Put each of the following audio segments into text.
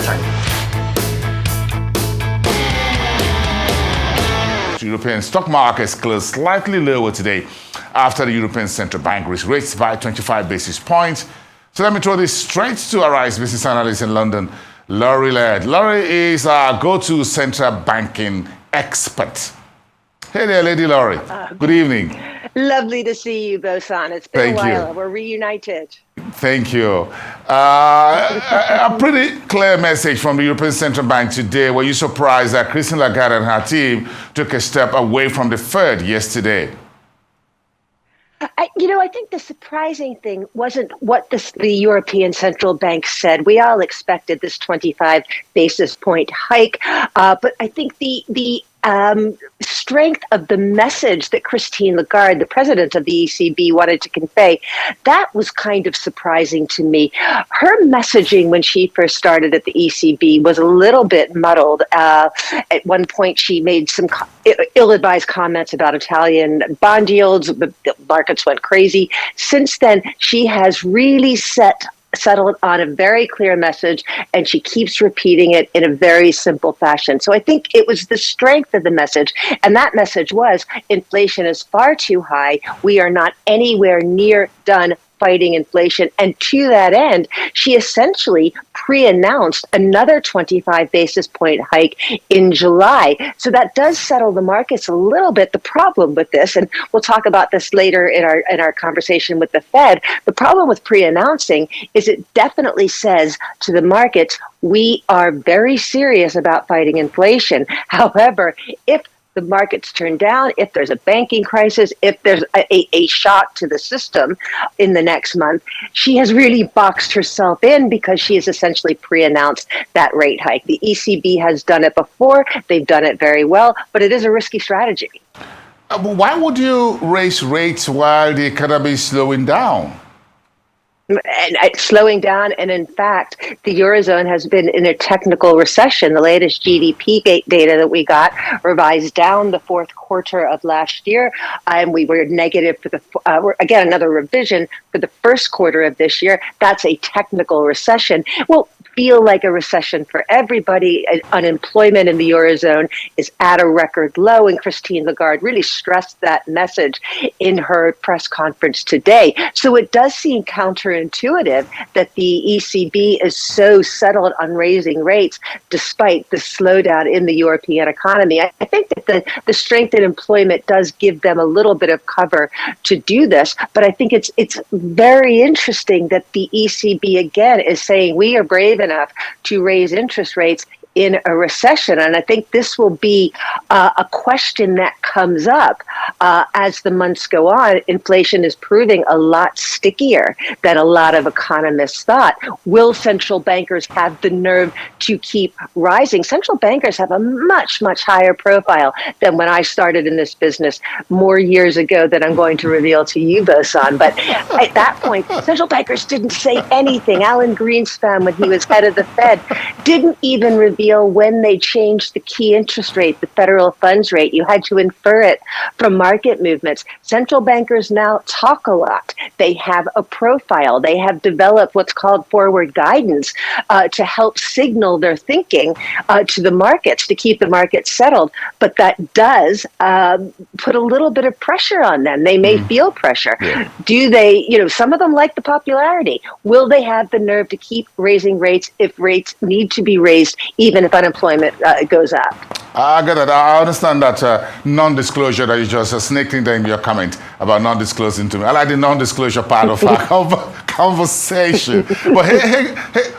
turn. European stock markets closed slightly lower today after the European Central Bank raised rates by 25 basis points. So let me throw this straight to our Rise business analyst in London, Laird. Laird is our go-to central banking expert. Hey there, Lady Laurie. Good evening. Lovely to see you, Bosan. It's been a while. We're reunited. Thank you. A pretty clear message from the European Central Bank today. Were you surprised that Christine Lagarde and her team took a step away from the Fed yesterday? I think the surprising thing wasn't what the European Central Bank said. We all expected this 25 basis point hike, but I think the strength of the message that Christine Lagarde, the president of the ECB, wanted to convey, that was kind of surprising to me. Her messaging when she first started at the ECB was a little bit muddled. At one point, she made some ill-advised comments about Italian bond yields. The markets went crazy. Since then, she has really settled on a very clear message, and she keeps repeating it in a very simple fashion. So I think it was the strength of the message, and that message was inflation is far too high. We are not anywhere near done fighting inflation. And to that end, she essentially pre-announced another 25 basis point hike in July. So that does settle the markets a little bit. The problem with this, and we'll talk about this later in our conversation with the Fed, the problem with pre-announcing is it definitely says to the markets, we are very serious about fighting inflation. However, if the markets turn down, if there's a banking crisis, if there's a shock to the system in the next month, she has really boxed herself in because she has essentially pre-announced that rate hike. The ECB has done it before. They've done it very well, but it is a risky strategy. Why would you raise rates while the economy is slowing down? And slowing down, and in fact, the Eurozone has been in a technical recession. The latest GDP data that we got revised down the fourth quarter of last year, and we were negative for again, another revision for the first quarter of this year. That's a technical recession. Well, feel like a recession for everybody. Unemployment in the Eurozone is at a record low, and Christine Lagarde really stressed that message in her press conference today. So it does seem counterintuitive that the ECB is so settled on raising rates despite the slowdown in the European economy. I think that the strength in employment does give them a little bit of cover to do this, but I think it's very interesting that the ECB again is saying we are brave enough to raise interest rates in a recession. And I think this will be a question that comes up as the months go on. Inflation is proving a lot stickier than a lot of economists thought. Will central bankers have the nerve to keep rising? Central bankers have a much, much higher profile than when I started in this business more years ago than I'm going to reveal to you, Bosan. But at that point, central bankers didn't say anything. Alan Greenspan, when he was head of the Fed, didn't even reveal when they changed the key interest rate, the federal funds rate. You had to infer it from market movements. Central bankers now talk a lot. They have a profile. They have developed what's called forward guidance to help signal their thinking to the markets, to keep the markets settled. But that does put a little bit of pressure on them. They may feel pressure. Yeah. Do they, some of them like the popularity. Will they have the nerve to keep raising rates if rates need to be raised, even if unemployment goes up? I get that. I understand that non-disclosure that you just sneaked in there in your comment about non-disclosing to me. I like the non-disclosure part of our conversation. But hey,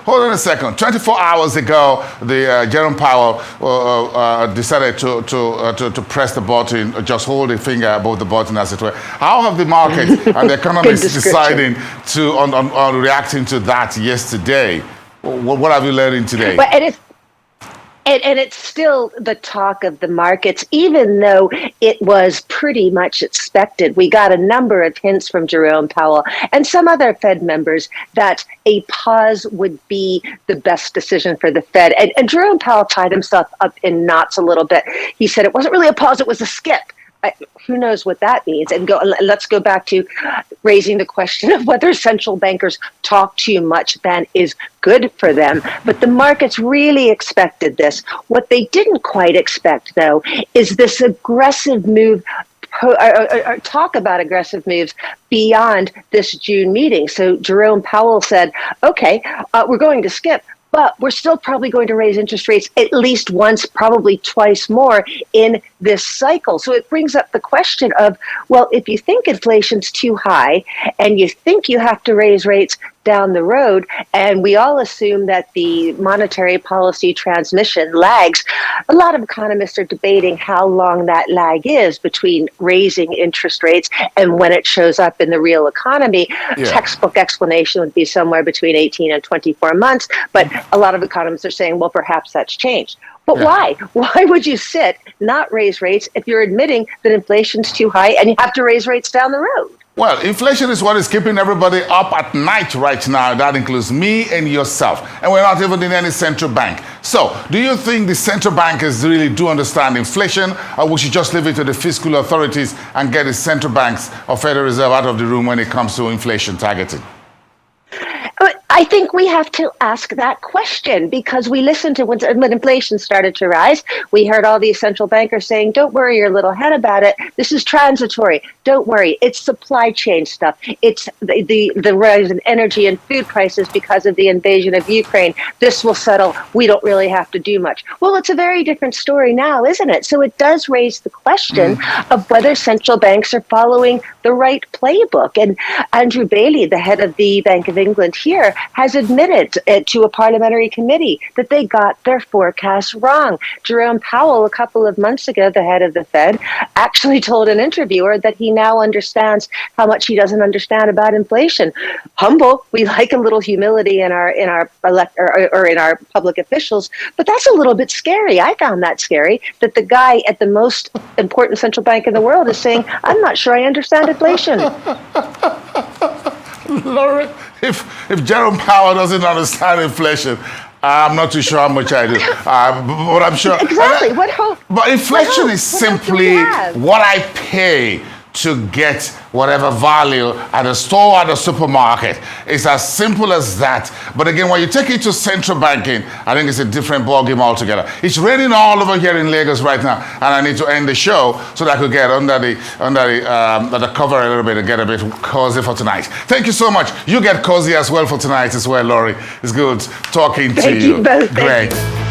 hold on a second. 24 hours ago, the Jerome Powell decided to press the button, just hold a finger above the button, as it were. How have the market and the economists deciding on reacting to that yesterday? What have you learned today? Well, and it's still the talk of the markets, even though it was pretty much expected. We got a number of hints from Jerome Powell and some other Fed members that a pause would be the best decision for the Fed. And Jerome Powell tied himself up in knots a little bit. He said it wasn't really a pause, it was a skip. who knows what that means? And let's go back to raising the question of whether central bankers talk too much than is good for them. But the markets really expected this. What they didn't quite expect, though, is this aggressive move or talk about aggressive moves beyond this June meeting. So Jerome Powell said, okay, we're going to skip, but we're still probably going to raise interest rates at least once, probably twice more in this cycle. So it brings up the question of, well, if you think inflation's too high and you think you have to raise rates down the road, and we all assume that the monetary policy transmission lags, a lot of economists are debating how long that lag is between raising interest rates and when it shows up in the real economy. Yeah. Textbook explanation would be somewhere between 18 and 24 months, but a lot of economists are saying, well, perhaps that's changed. But why? Why would you not raise rates if you're admitting that inflation's too high and you have to raise rates down the road? Well, inflation is what is keeping everybody up at night right now. That includes me and yourself. And we're not even in any central bank. So, do you think the central bankers really do understand inflation, or we should just leave it to the fiscal authorities and get the central banks or Federal Reserve out of the room when it comes to inflation targeting? I think we have to ask that question, because we listened to when inflation started to rise, we heard all these central bankers saying, don't worry your little head about it. This is transitory. Don't worry. It's supply chain stuff. It's the rise in energy and food prices because of the invasion of Ukraine. This will settle. We don't really have to do much. Well, it's a very different story now, isn't it? So it does raise the question of whether central banks are following the right playbook. And Andrew Bailey, the head of the Bank of England here, has admitted to a parliamentary committee that they got their forecasts wrong. Jerome Powell, a couple of months ago, the head of the Fed, actually told an interviewer that he now understands how much he doesn't understand about inflation. Humble, we like a little humility in our public officials, but that's a little bit scary. I found that scary, that the guy at the most important central bank in the world is saying, I'm not sure I understand inflation. Lauren, if Jerome Powell doesn't understand inflation, I'm not too sure how much I do, but I'm sure. Exactly. But inflation is simply what I pay to get whatever value at the store or at the supermarket. It's as simple as that. But again, when you take it to central banking, I think it's a different ballgame altogether. It's raining all over here in Lagos right now, and I need to end the show so that I could get under the cover a little bit and get a bit cozy for tonight. Thank you so much. You get cozy as well for tonight as well, Laurie. It's good talking to you. Thank you both. Great.